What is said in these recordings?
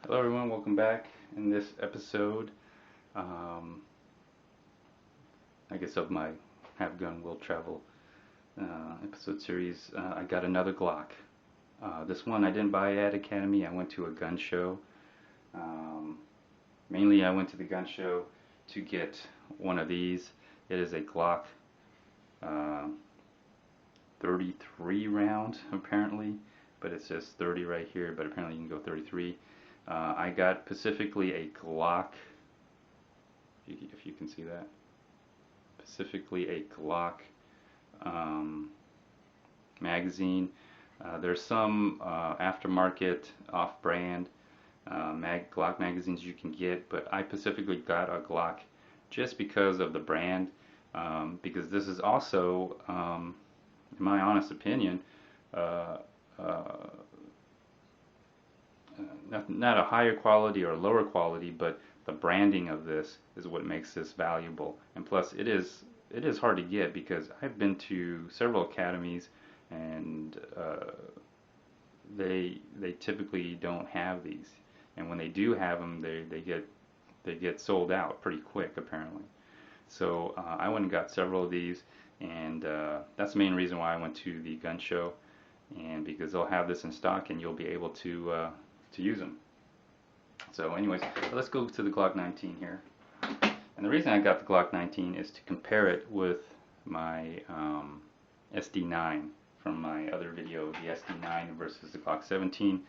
Hello everyone, welcome back. In this episode, I guess of my Have Gun Will Travel episode series, I got another Glock. This one I didn't buy at Academy, I went to a gun show. Mainly I went to the gun show to get one of these. It is a Glock 33 round apparently, but it says 30 right here, but apparently you can go 33. I got specifically a Glock, if you can see that, specifically a Glock magazine. There's some aftermarket, off-brand Glock magazines you can get, but I specifically got a Glock just because of the brand, because this is also, in my honest opinion, not a higher quality or lower quality, but the branding of this is what makes this valuable. And plus, it is hard to get because I've been to several academies, and they typically don't have these. And when they do have them, they get sold out pretty quick apparently. So I went and got several of these, and that's the main reason why I went to the gun show, and because they'll have this in stock and you'll be able to use them. So anyways, let's go to the Glock 19 here. And the reason I got the Glock 19 is to compare it with my SD9 from my other video, the SD9 versus the Glock 17.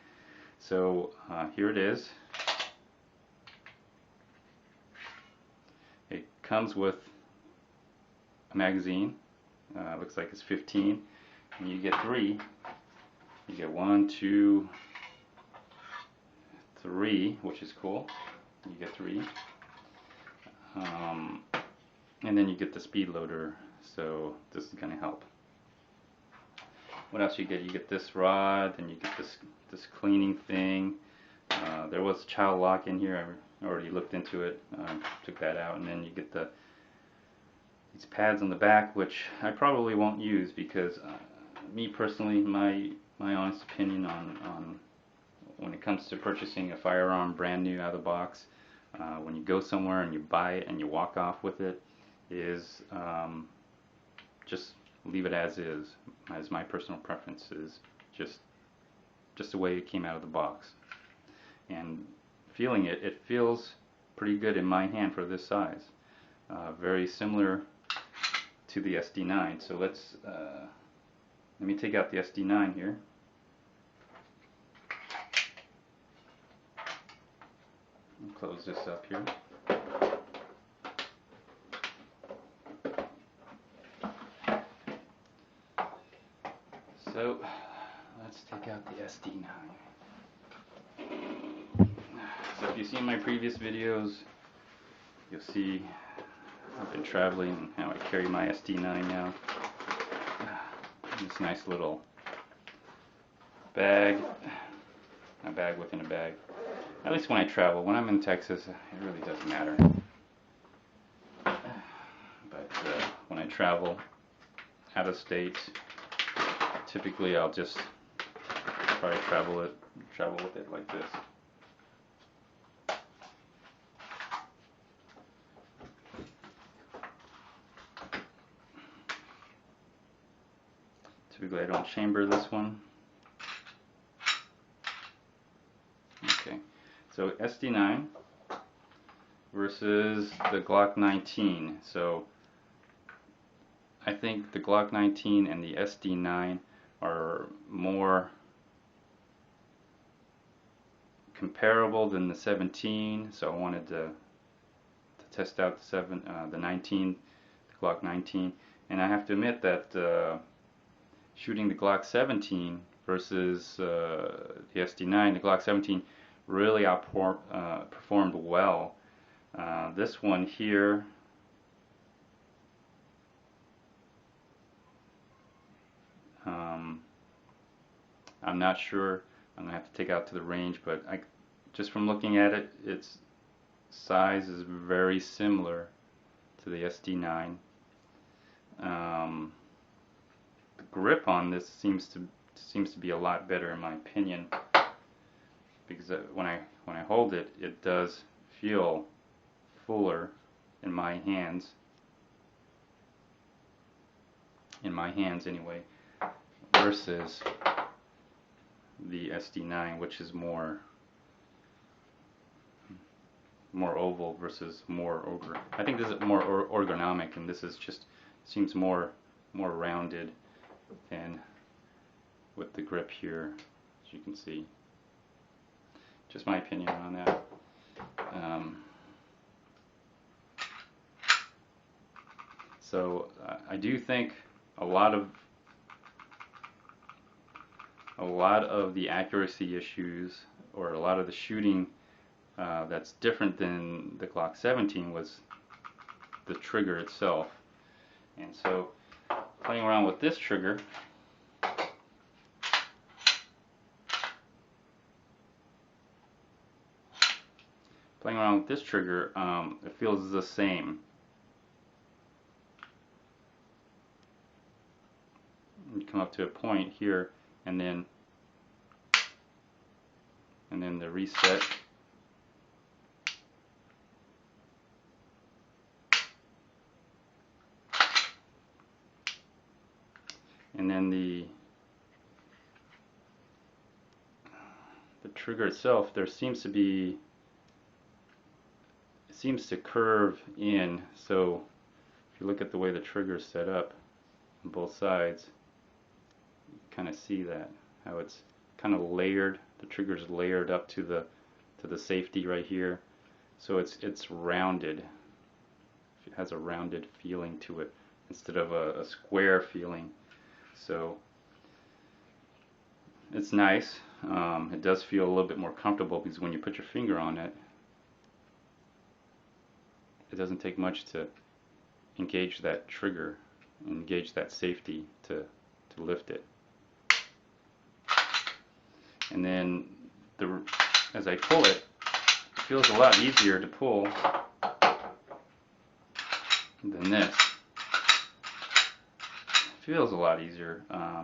So here it is. It comes with a magazine. Looks like it's 15, and you get 3. You get 1, 2, 3, which is cool. You get 3, and then you get the speed loader. So this is going to help. What else you get? You get this rod, and you get this cleaning thing. There was child lock in here. I already looked into it. Took that out, and then you get these pads on the back, which I probably won't use because me personally, my honest opinion on when it comes to purchasing a firearm brand new out of the box, when you go somewhere and you buy it and you walk off with it, is just leave it as is. As my personal preference is just the way it came out of the box. And feeling it, it feels pretty good in my hand for this size. Very similar to the SD9. So let me take out the SD9 here. Close this up here. So let's take out the SD9. So if you've seen my previous videos, you'll see I've been traveling and how I carry my SD9 now. This nice little bag, a bag within a bag. At least when I travel. When I'm in Texas, it really doesn't matter. But when I travel out of state, typically I'll just try to travel with it like this. Typically I don't chamber this one. Okay, so SD9 versus the Glock 19. So I think the Glock 19 and the SD9 are more comparable than the 17. So I wanted to test out the 19, the Glock 19, and I have to admit that shooting the Glock 17 versus the SD9, the Glock 17 really performed well. This one here, I'm not sure. I'm gonna have to take out to the range, but just from looking at it, its size is very similar to the SD9. The grip on this seems to be a lot better in my opinion, because when I hold it, it does feel fuller in my hands. In my hands anyway, versus the SD9, which is more oval versus more I think this is more ergonomic, and this is just seems more rounded than with the grip here, as you can see. Just my opinion on that. So I do think a lot of the accuracy issues, or a lot of the shooting that's different than the Glock 17, was the trigger itself. And so playing around with this trigger, it feels the same. You come up to a point here, and then the reset. And then the trigger itself, there seems to be, it seems to curve in. So if you look at the way the trigger is set up on both sides, you kind of see that, how it's kind of layered. The trigger is layered up to the safety right here. So it's rounded. It has a rounded feeling to it instead of a square feeling. So it's nice. It does feel a little bit more comfortable, because when you put your finger on it, it doesn't take much to engage that trigger, engage that safety to lift it. And then as I pull it, it feels a lot easier to pull than this. It feels a lot easier. I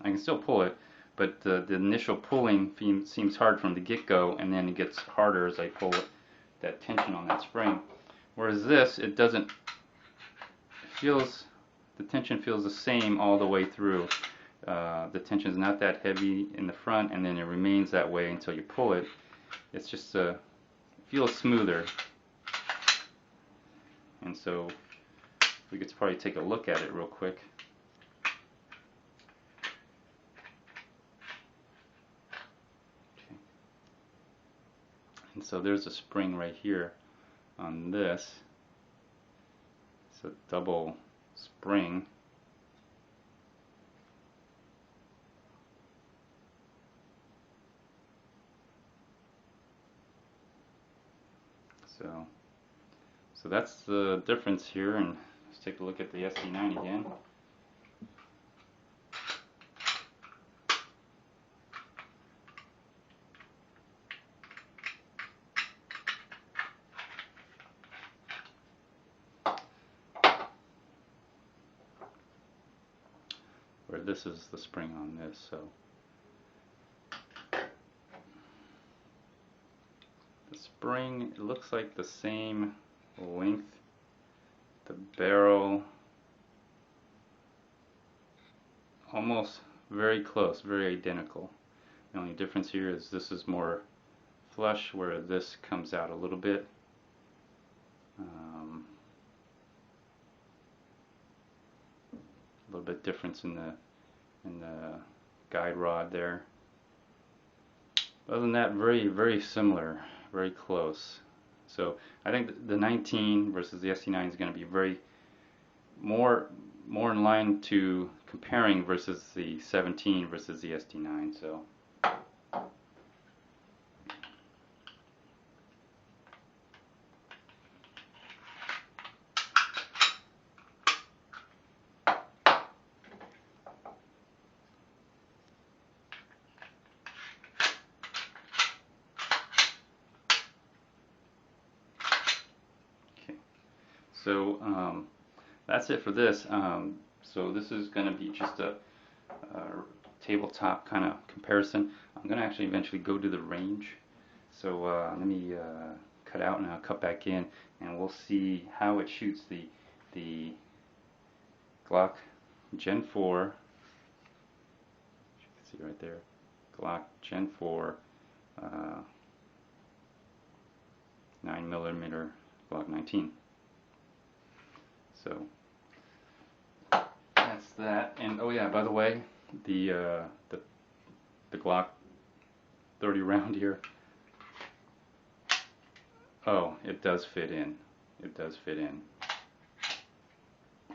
can still pull it, but the initial pulling seems hard from the get-go, and then it gets harder as I pull it, that tension on that spring. Whereas this, it doesn't, the tension feels the same all the way through. The tension is not that heavy in the front, and then it remains that way until you pull it. It's just it feels smoother. And so we could probably take a look at it real quick. And so there's a spring right here on this. It's a double spring. So that's the difference here. And let's take a look at the SD9 again. Where this is the spring on this, so the spring, it looks like the same length. The barrel, almost very close, very identical. The only difference here is this is more flush, where this comes out a little bit. A little bit difference in the guide rod there. Other than that, very similar, very close. So I think the 19 versus the SD9 is going to be very more in line to comparing versus the 17 versus the SD9. So that's it for this. So this is going to be just a tabletop kind of comparison. I'm going to actually eventually go to the range. So let me cut out and I'll cut back in, and we'll see how it shoots the Glock Gen 4. You can see right there, Glock Gen 4 9mm Glock 19. So that's that. And oh yeah, by the way, the Glock 30 round here. Oh, it does fit in. It does fit in.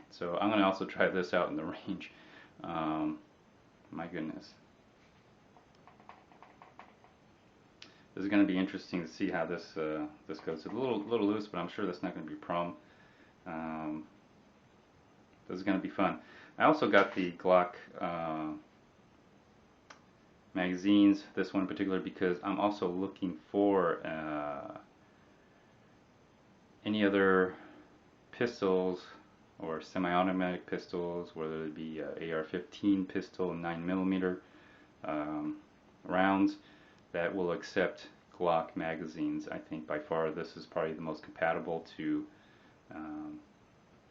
So I'm going to also try this out in the range. My goodness. This is going to be interesting to see how this this goes. It's a little loose, but I'm sure that's not going to be a problem. This is going to be fun. I also got the Glock magazines, this one in particular, because I'm also looking for any other pistols or semi-automatic pistols, whether it be AR-15 pistol, 9mm rounds that will accept Glock magazines. I think by far this is probably the most compatible to,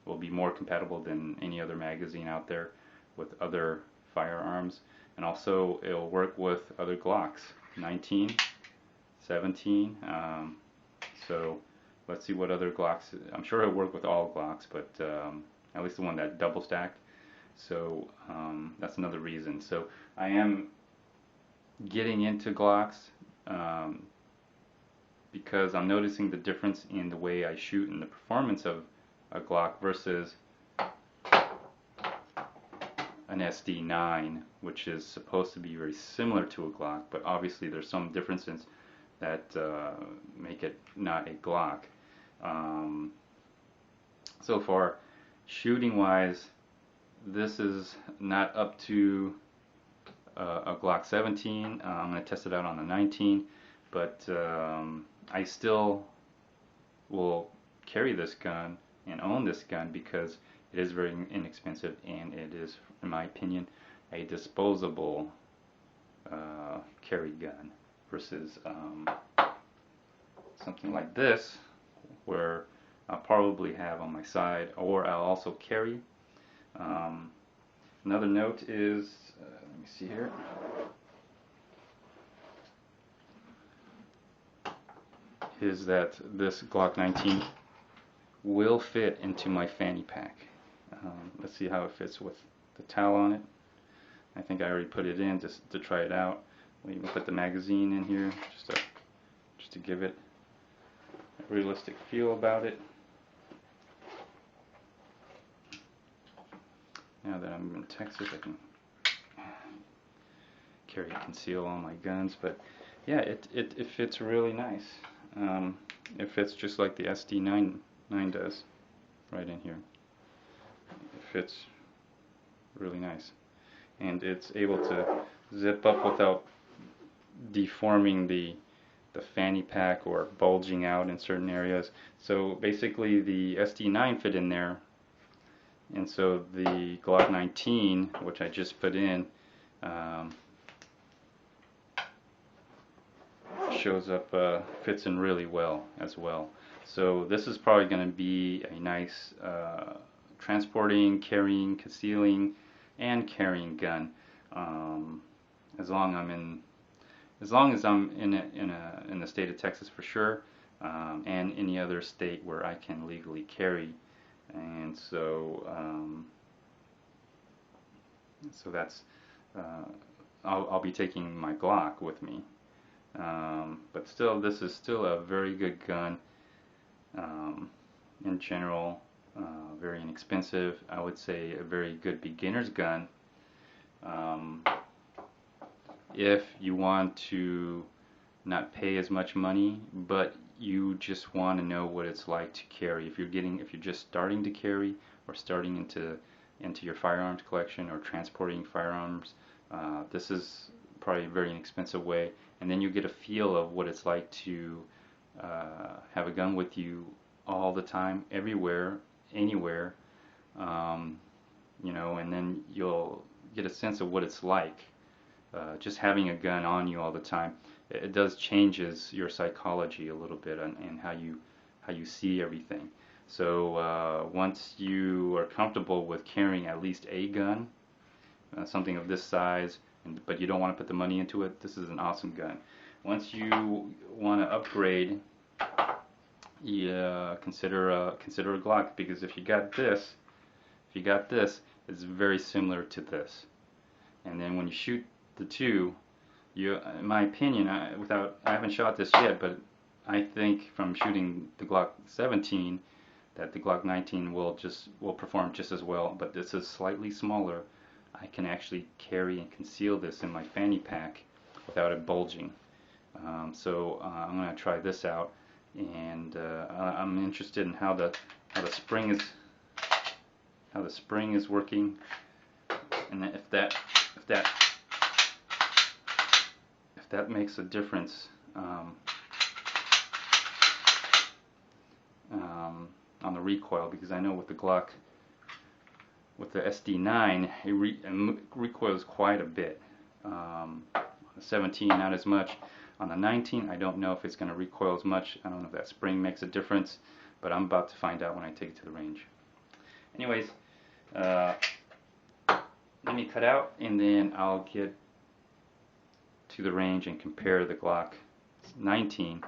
will be more compatible than any other magazine out there with other firearms, and also it'll work with other Glocks, 19, 17, so let's see what other Glocks. I'm sure it'll work with all Glocks, but at least the one that double stacked. So that's another reason. So I am getting into Glocks because I'm noticing the difference in the way I shoot and the performance of a Glock versus an SD9, which is supposed to be very similar to a Glock, but obviously there's some differences that make it not a Glock. So far, shooting wise, this is not up to a Glock 17. I'm going to test it out on the 19, but I still will carry this gun and own this gun because it is very inexpensive, and it is, in my opinion, a disposable carry gun versus something like this, where I'll probably have on my side, or I'll also carry. Another note is, let me see here. Is that this Glock 19 will fit into my fanny pack. Let's see how it fits with the towel on it. I think I already put it in just to try it out. We'll even put the magazine in here just to give it a realistic feel about it. Now that I'm in Texas, I can carry conceal all my guns, but yeah, it fits really nice. It fits just like the SD9 does, right in here. It fits really nice, and it's able to zip up without deforming the fanny pack or bulging out in certain areas. So basically the SD9 fit in there, and so the Glock 19, which I just put in, shows up, fits in really well as well. So this is probably going to be a nice transporting, carrying, concealing, and carrying gun. As long as I'm in the state of Texas for sure, and any other state where I can legally carry. And so so that's I'll be taking my Glock with me. But still, this is still a very good gun. In general, very inexpensive. I would say a very good beginner's gun. If you want to not pay as much money, but you just want to know what it's like to carry. If you're just starting to carry, or starting into your firearms collection, or transporting firearms, this is probably a very inexpensive way. And then you get a feel of what it's like to have a gun with you all the time, everywhere, anywhere, you know, and then you'll get a sense of what it's like just having a gun on you all the time, it does changes your psychology a little bit and how you see everything. So once you are comfortable with carrying at least a gun, something of this size, but you don't want to put the money into it, this is an awesome gun. Once you want to upgrade, consider a Glock, because if you got this, it's very similar to this. And then when you shoot the two, in my opinion, I haven't shot this yet, but I think from shooting the Glock 17 that the Glock 19 will perform just as well. But this is slightly smaller. I can actually carry and conceal this in my fanny pack without it bulging. So I'm going to try this out, and I'm interested in how the spring is working, and if that makes a difference on the recoil, because I know with the Glock, with the SD9, it recoils quite a bit. On the 17, not as much. On the 19, I don't know if it's going to recoil as much. I don't know if that spring makes a difference, but I'm about to find out when I take it to the range. Anyways, let me cut out, and then I'll get to the range and compare the Glock 19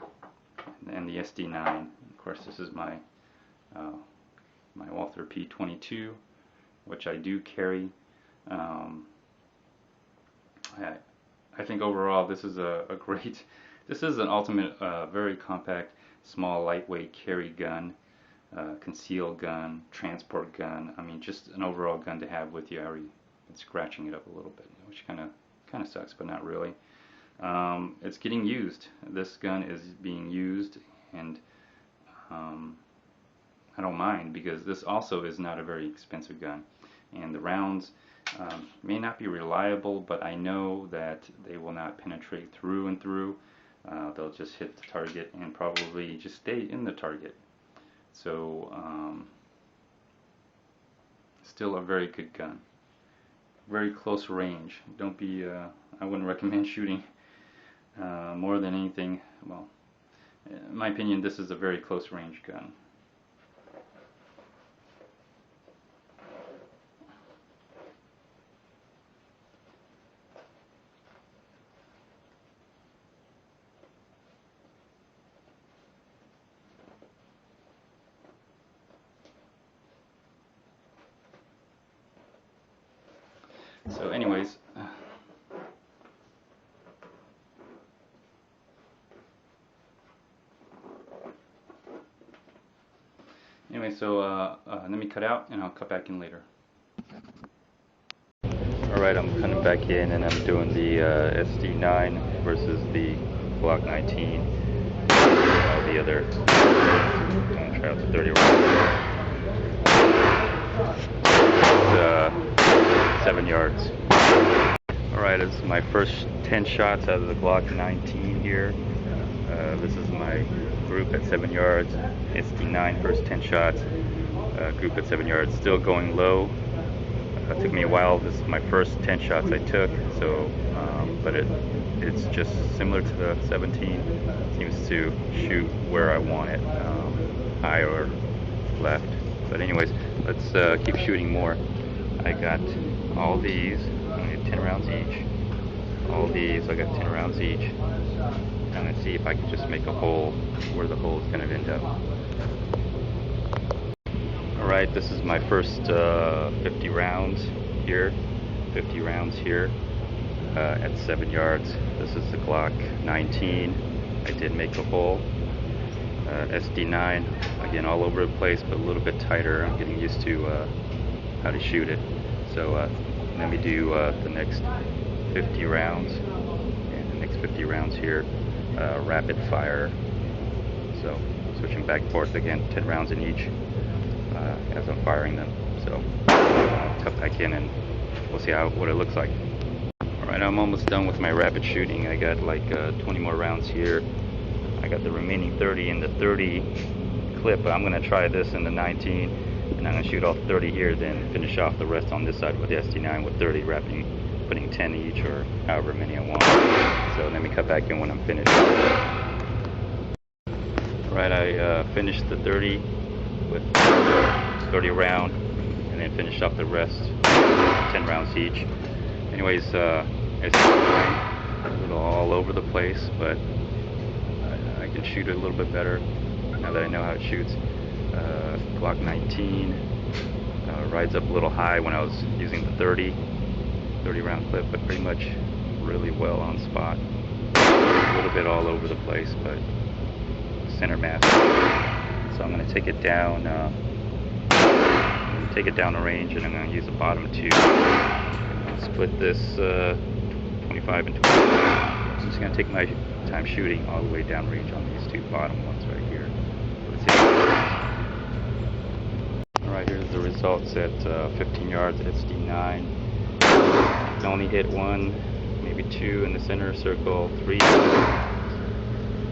and the SD9. Of course, this is my Walther P22, which I do carry. I think overall this is this is an ultimate, very compact, small, lightweight carry gun, concealed gun, transport gun. I mean, just an overall gun to have with you. I already been scratching it up a little bit, which kind of sucks, but not really. It's getting used. This gun is being used, and I don't mind, because this also is not a very expensive gun, and the rounds may not be reliable, but I know that they will not penetrate through and through. They'll just hit the target and probably just stay in the target. So still a very good gun. Very close range. Don't be I wouldn't recommend shooting more than anything. Well, in my opinion, this is a very close range gun. So anyways, let me cut out, and I'll cut back in later. Alright, I'm cutting back in, and I'm doing the SD9 versus the Glock 19. The other, I'm gonna try out the 30 round. 7 yards. Alright, this is my first 10 shots out of the Glock 19 here. This is my group at 7 yards. SD9 first 10 shots. Group at 7 yards. Still going low. It took me a while. This is my first 10 shots I took. So, but it's just similar to the 17. Seems to shoot where I want it, high or left. But anyways, let's keep shooting more. I got all these. I got 10 rounds each. All these, I got 10 rounds each. I'm going to see if I can just make a hole where the hole is going to end up. Alright, this is my first 50 rounds here. 50 rounds here at 7 yards. This is the Glock 19. I did make a hole. SD9, again, all over the place, but a little bit tighter. I'm getting used to how to shoot it. So let me do the next 50 rounds, and the next 50 rounds here, rapid fire. So switching back and forth again, 10 rounds in each as I'm firing them. So cut back in, and we'll see what it looks like. Alright, I'm almost done with my rapid shooting. I got like 20 more rounds here. I got the remaining 30 in the 30 clip, but I'm going to try this in the 19, and I'm going to shoot off 30 here, then finish off the rest on this side with the SD9 with 30, wrapping putting 10 each or however many I want. So let me cut back in when I'm finished. Right, I finished the 30 with 30 round, and then finished off the rest 10 rounds each. Anyways, it's a little all over the place, but I can shoot it a little bit better now that I know how it shoots. Glock 19 rides up a little high when I was using the 30 round clip, but pretty much really well on spot. A little bit all over the place, but center mass. So I'm going to take it down the range, and I'm going to use the bottom two. Split this 25 and 20. I'm just going to take my time shooting all the way down range on these two bottom ones right here. Alright, here's the results at 15 yards SD9. I can only hit one, maybe two in the center circle, 3,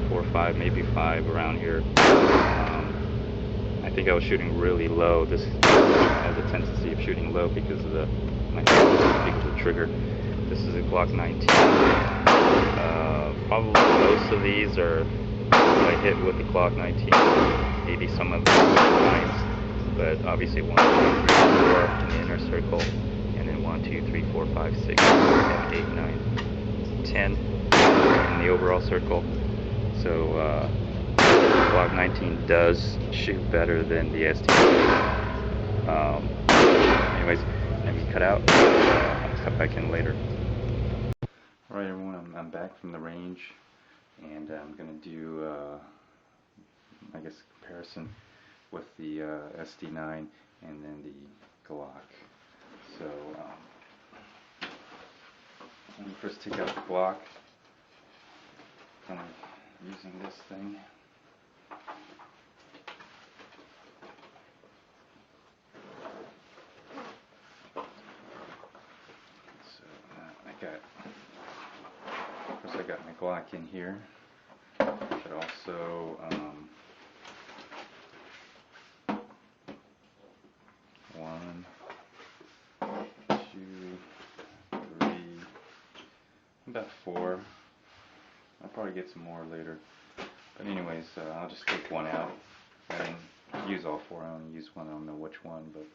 4, 5, maybe 5 around here. I think I was shooting really low. This has a tendency of shooting low because of the trigger. This is a Glock 19. Probably most of these are I hit with the Glock 19. Maybe some of the 9s, but obviously 1, 2, 3, 4 in the inner circle, and then 1, 2, 3, 4, 5, 6, 7, 8, 9, 10 in the overall circle. So Glock 19 does shoot better than the SD9. Anyways, let me cut out. I'll cut back in later. Alright everyone, I'm back from the range, and I'm going to do, I guess, a comparison with the SD9 and then the Glock. So, let me first take out the Glock. Kind of using this thing. I got my Glock in here, but also 1, 2, 3, about 4. I'll probably get some more later. But anyways, I'll just take one out. I didn't use all 4. I only used one. I don't know which one, but.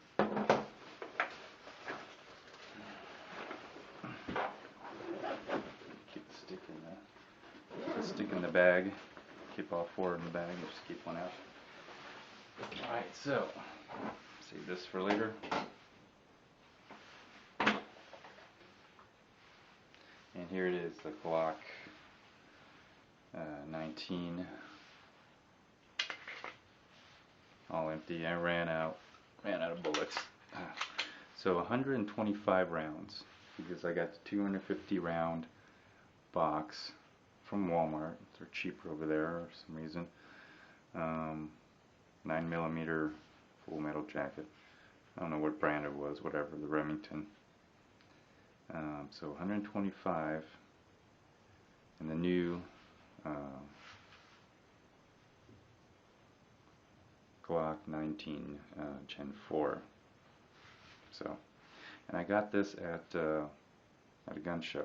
Stick in the bag, keep all 4 in the bag, and just keep one out. Alright, so save this for later. And here it is, the Glock 19, all empty. I ran out of bullets. So 125 rounds, because I got the 250 round box from Walmart. They're cheaper over there for some reason. 9mm full metal jacket. I don't know what brand it was, whatever, the Remington. So 125, and the new Glock 19 Gen 4. So, and I got this at a gun show.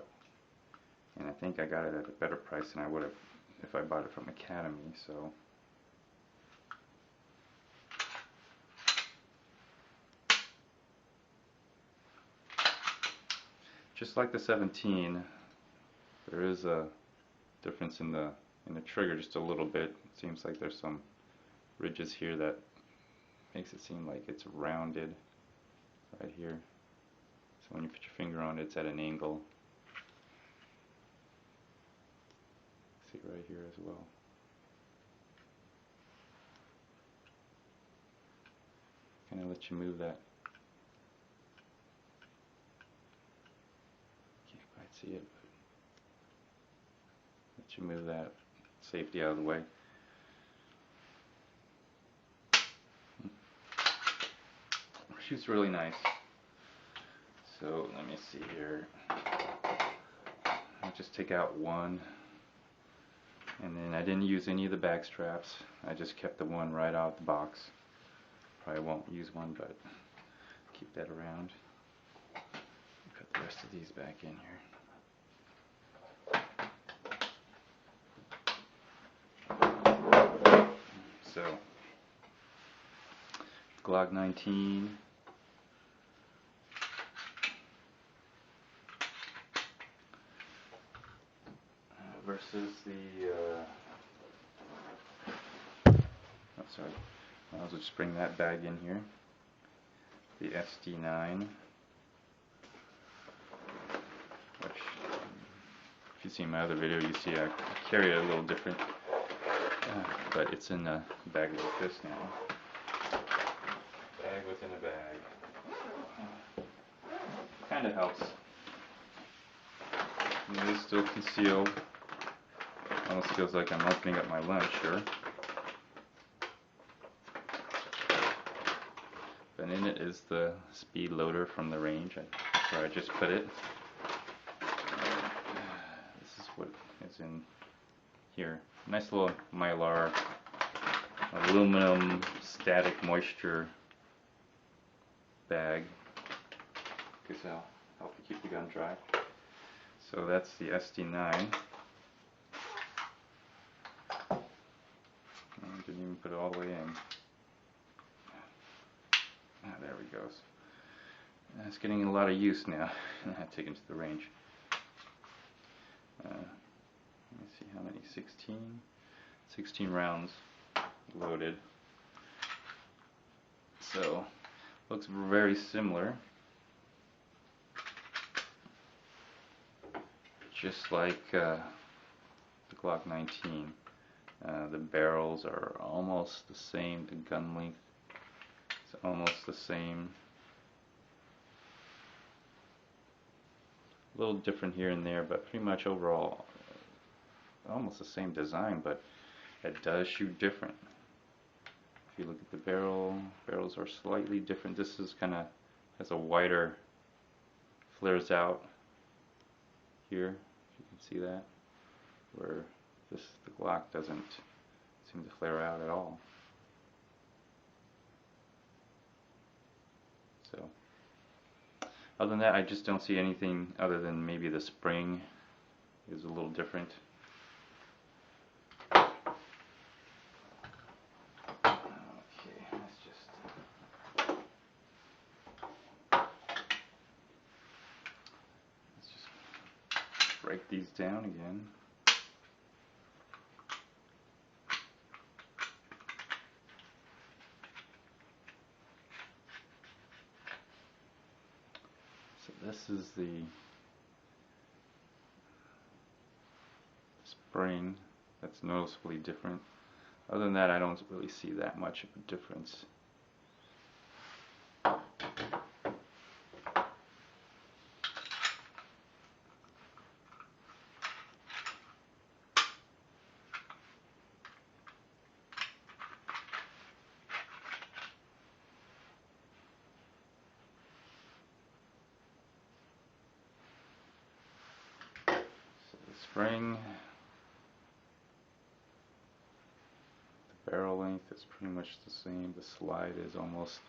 And I think I got it at a better price than I would have if I bought it from Academy. So just like the 17, there is a difference in the trigger just a little bit. It seems like there's some ridges here that makes it seem like it's rounded right here. So when you put your finger on it, it's at an angle. See right here as well. Kind of let you move that. Can't quite see it, but let you move that safety out of the way. Shoots really nice. So let me see here. I'll just take out one. And then I didn't use any of the back straps. I just kept the one right out the box. Probably won't use one, but keep that around. Cut the rest of these back in here. So, Glock 19. Versus the, oh sorry, I'll just bring that bag in here. The SD9, which, if you've seen my other video, you see I carry it a little different, but it's in a bag like this now. Bag within a bag. Kind of helps. It is still concealed. Almost feels like I'm opening up my lunch here. But in it is the speed loader from the range. That's where I just put it. This is what is in here. Nice little Mylar aluminum static moisture bag. Because that'll help you keep the gun dry. So that's the SD9. Didn't even put it all the way in. There we go. It's getting a lot of use now. I take it to the range. Let me see how many. 16 rounds loaded. So looks very similar. Just like the Glock 19. The barrels are almost the same. The gun length is almost the same. A little different here and there, but pretty much overall almost the same design, but it does shoot different. If you look at the barrels are slightly different. This is kind of has a wider, flares out here, if you can see that, where the Glock doesn't seem to flare out at all. So, other than that, I just don't see anything other than maybe the spring is a little different. Okay, let's just break these down again. This is the spring that's noticeably different. Other than that, I don't really see that much of a difference. Spring, the barrel length is pretty much the same. The slide is almost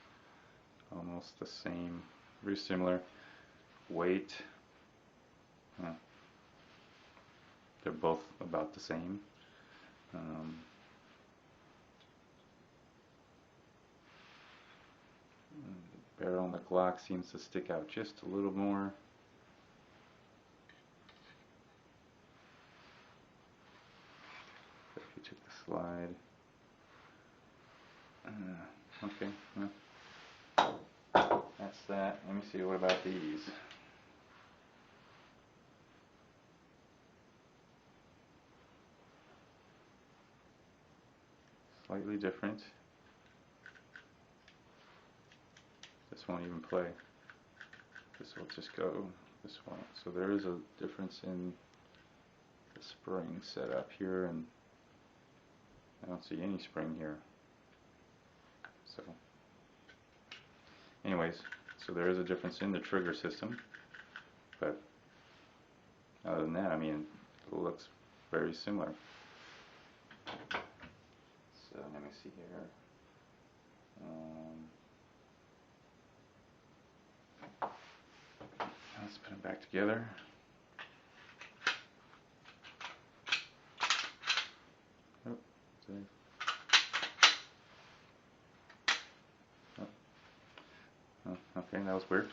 the same. Very similar. Weight, they're both about the same. The barrel on the Glock seems to stick out just a little more. Took the slide. Okay, well, that's that. Let me see, what about these? Slightly different. This won't even play. This will just go this way. So there is a difference in the spring setup here, and I don't see any spring here. So, anyways, so there is a difference in the trigger system, but other than that, I mean, it looks very similar. So let me see here. Let's put it back back together. Oh, okay, that was weird.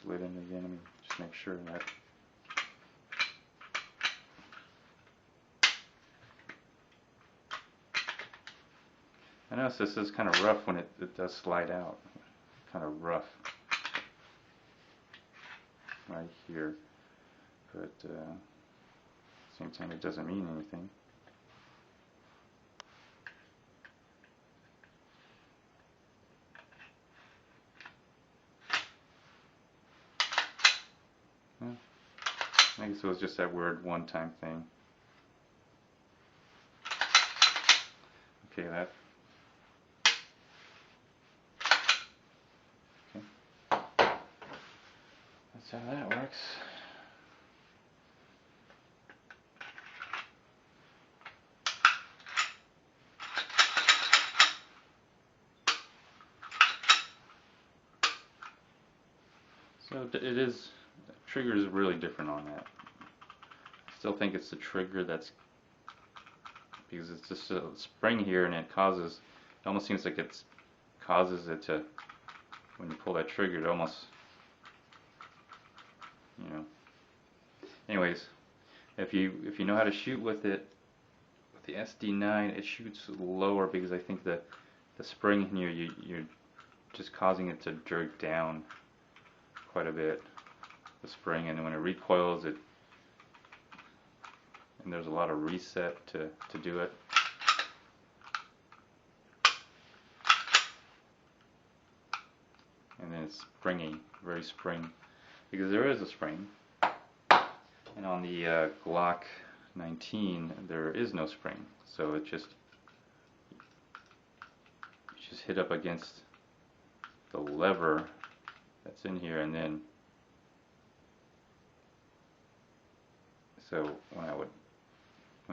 Slid in again. Let me just make sure that. I notice this is kind of rough when it does slide out. Kind of rough right here, but at the same time it doesn't mean anything. Well, I guess it was just that weird one-time thing. Okay, that. Okay. That's how that works. So it is, the trigger is really different on that. I still think it's the trigger that's, because it's just a spring here and it causes, it almost seems like it causes it to, when you pull that trigger, it almost, you know. Anyways, if you know how to shoot with it, with the SD9, it shoots lower because I think the spring here, you're just causing it to jerk down quite a bit, the spring, and when it recoils, and there's a lot of reset to do it. And then it's springy, very spring, because there is a spring. And on the Glock 19, there is no spring, so it just hit up against the lever that's in here, and then so when I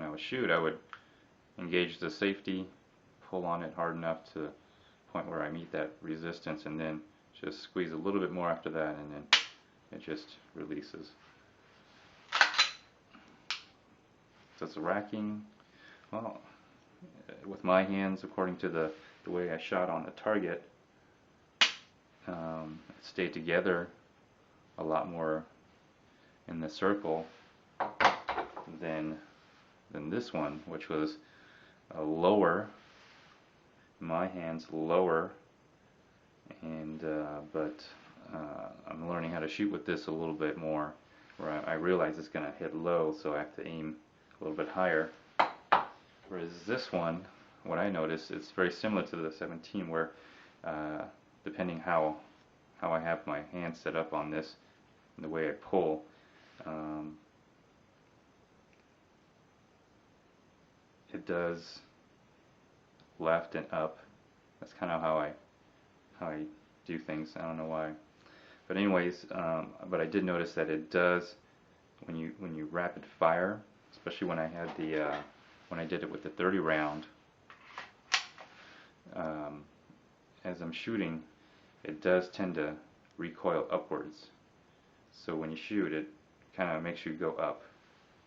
would shoot, I would engage the safety, pull on it hard enough to the point where I meet that resistance, and then just squeeze a little bit more after that, and then it just releases. So it's racking. Well, with my hands, according to the way I shot on the target, it stayed together a lot more in the circle than this one, which was lower. My hands lower, and but I'm learning how to shoot with this a little bit more, where I realize it's going to hit low, so I have to aim a little bit higher. Whereas this one, what I noticed, it's very similar to the 17, where depending how I have my hand set up on this, and the way I pull, it does left and up. That's kind of how I do things. I don't know why, but anyways, but I did notice that it does when you rapid fire, especially when I had the when I did it with the 30 round. As I'm shooting, it does tend to recoil upwards. So when you shoot, it kind of makes you go up.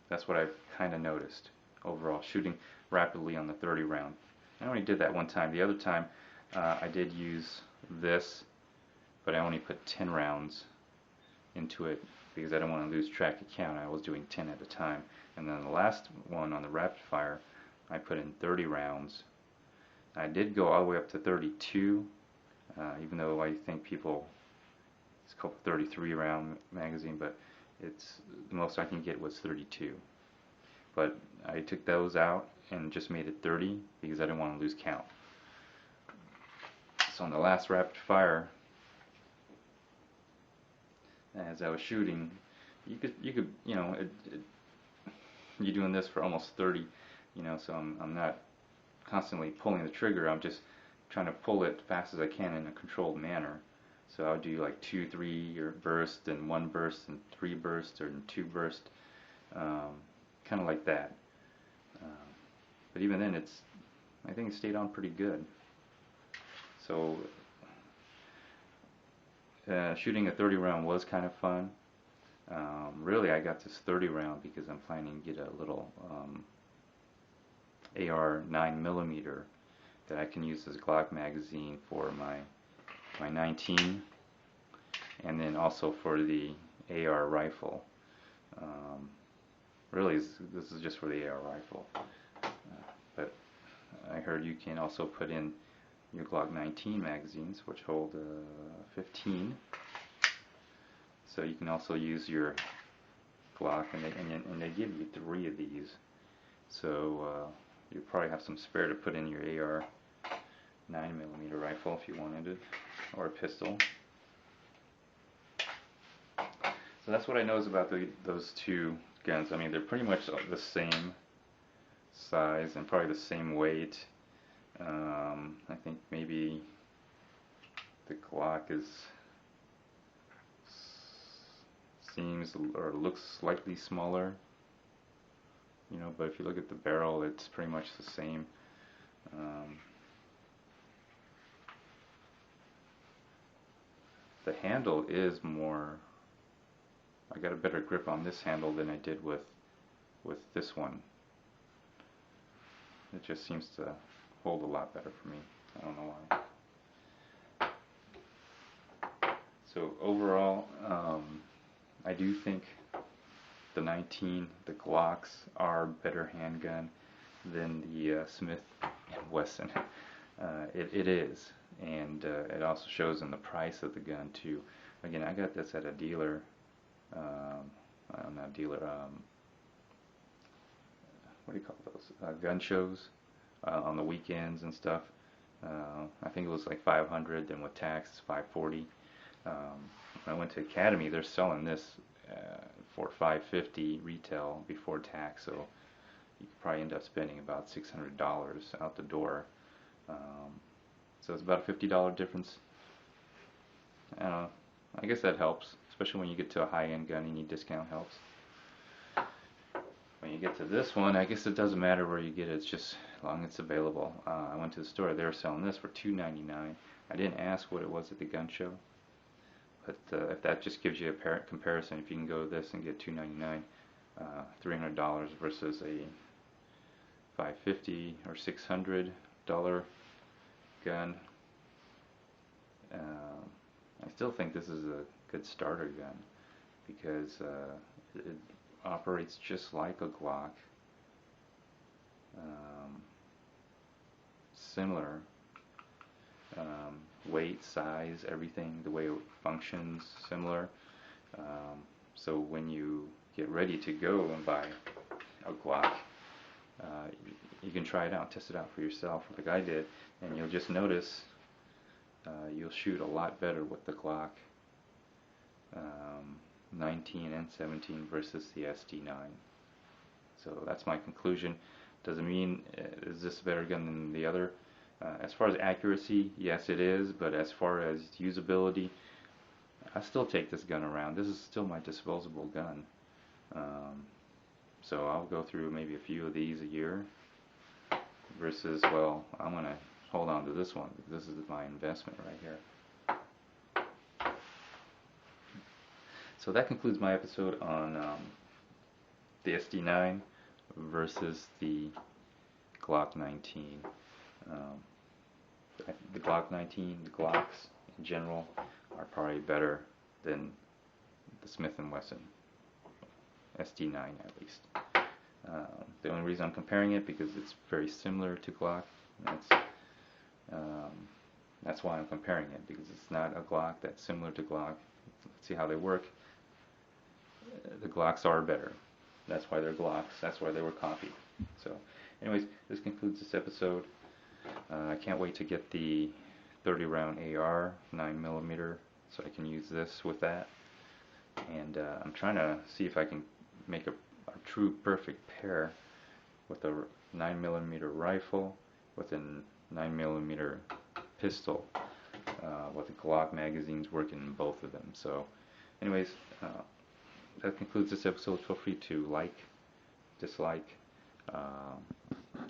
That's what I've kind of noticed overall, shooting rapidly on the 30 round. I only did that one time. The other time I did use this, but I only put 10 rounds into it because I don't want to lose track of count. I was doing 10 at a time. And then the last one on the rapid fire, I put in 30 rounds. I did go all the way up to 32, even though I think people, it's called 33 round magazine, but it's the most I can get was 32. But I took those out and just made it 30 because I didn't want to lose count. So on the last rapid fire, as I was shooting, you could you know, you're doing this for almost 30, you know, so I'm not constantly pulling the trigger. I'm just trying to pull it fast as I can in a controlled manner. So I'll do like 2, 3 or burst, and 1 burst, and 3 bursts, or 2 bursts, kind of like that. But even then, I think it stayed on pretty good. So shooting a 30 round was kind of fun. Really, I got this 30 round because I'm planning to get a little AR 9mm that I can use as a Glock magazine for my 19, and then also for the AR rifle. Really, this is just for the AR rifle, but I heard you can also put in your Glock 19 magazines, which hold 15. So you can also use your Glock, and they give you 3 of these. So you probably have some spare to put in your AR 9mm rifle if you wanted it, or a pistol. So that's what I know about those two guns. I mean, they're pretty much the same size and probably the same weight. I think maybe the Glock seems or looks slightly smaller, you know, but if you look at the barrel, it's pretty much the same. The handle is more, I got a better grip on this handle than I did with this one. It just seems to hold a lot better for me. I don't know why. So overall, I do think the 19, the Glocks are a better handgun than the Smith & Wesson. It is, and it also shows in the price of the gun too. Again, I got this at a dealer. Not dealer. What do you call those? Gun shows on the weekends and stuff. I think it was like $500, then with tax it's $540. When I went to Academy, they're selling this for $550 retail before tax, so you could probably end up spending about $600 out the door. So it's about a $50 difference. I guess that helps, especially when you get to a high-end gun and you need discount helps. When you get to this one, I guess it doesn't matter where you get it, it's just as long as it's available. I went to the store, they were selling this for $2.99. I didn't ask what it was at the gun show, but if that just gives you a comparison, if you can go to this and get $2.99, $300 versus a $550 or $600 gun, I still think this is a good starter gun because it operates just like a Glock, similar weight, size, everything, the way it functions, similar. So when you get ready to go and buy a Glock, you can try it out, test it out for yourself like I did, and you'll just notice you'll shoot a lot better with the Glock 19 and 17 versus the SD9. So that's my conclusion. Doesn't mean is this a better gun than the other. As far as accuracy, yes it is, but as far as usability, I still take this gun around. This is still my disposable gun. So I'll go through maybe a few of these a year versus, well, I'm going to hold on to this one. This is my investment right here. So that concludes my episode on the SD9 versus the Glock 19. The Glock 19, the Glocks in general, are probably better than the Smith & Wesson SD9 at least. The only reason I'm comparing it because it's very similar to Glock. That's why I'm comparing it, because it's not a Glock that's similar to Glock. Let's see how they work. The Glocks are better. That's why they're Glocks. That's why they were copied. So, anyways, this concludes this episode. I can't wait to get the 30 round AR 9mm so I can use this with that. And I'm trying to see if I can make a true perfect pair with a 9mm rifle with a 9mm pistol with the Glock magazines working in both of them. So anyways, that concludes this episode. Feel free to like, dislike,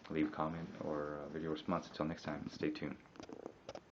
leave a comment or a video response. Until next time, stay tuned.